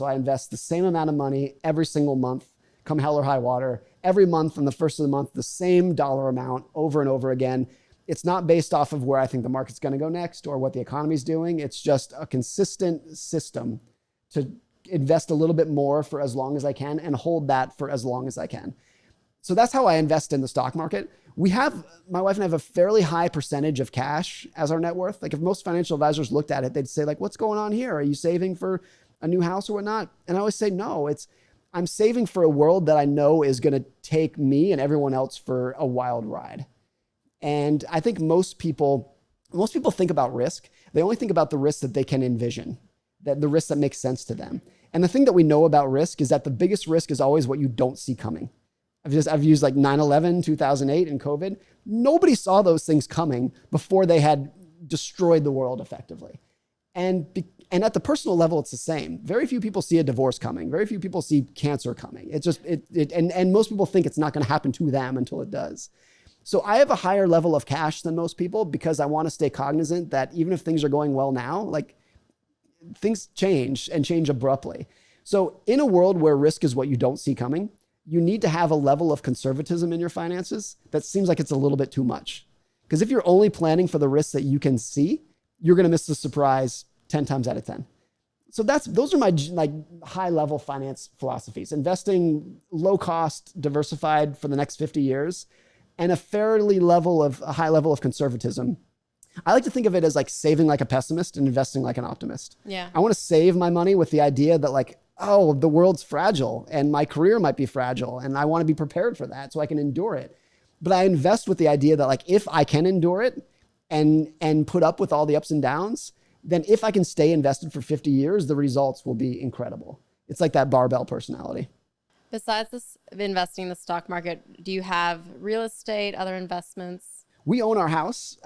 So I invest the same amount of money every single month, come hell or high water. Every month on the first of the month, the same dollar amount over and over again. It's not based off of where I think the market's going to go next or what the economy's doing. It's just a consistent system to invest a little bit more for as long as I can and hold that for as long as I can. So that's how I invest in the stock market. My wife and I have a fairly high percentage of cash as our net worth. Like if most financial advisors looked at it, they'd say like, what's going on here? Are you saving for a new house or whatnot? And I always say, no, I'm saving for a world that I know is going to take me and everyone else for a wild ride. And I think most people think about risk. They only think about the risk that they can envision, that the risk that makes sense to them. And the thing that we know about risk is that the biggest risk is always what you don't see coming. I've used like 9/11, 2008 and COVID. Nobody saw those things coming before they had destroyed the world effectively. And at the personal level, it's the same. Very few people see a divorce coming. Very few people see cancer coming. It's just, and most people think it's not going to happen to them until it does. So I have a higher level of cash than most people because I want to stay cognizant that even if things are going well now, like things change and change abruptly. So in a world where risk is what you don't see coming, you need to have a level of conservatism in your finances that seems like it's a little bit too much. Because if you're only planning for the risks that you can see, you're going to miss the surprise 10 times out of 10. So those are my like high level finance philosophies: investing low cost, diversified for the next 50 years, and a high level of conservatism. I like to think of it as like saving like a pessimist and investing like an optimist. Yeah. I want to save my money with the idea that like, oh, the world's fragile and my career might be fragile and I want to be prepared for that so I can endure it. But I invest with the idea that like, if I can endure it and put up with all the ups and downs, then if I can stay invested for 50 years, the results will be incredible. It's like that barbell personality. Besides this investing in the stock market, do you have real estate, other investments? We own our house.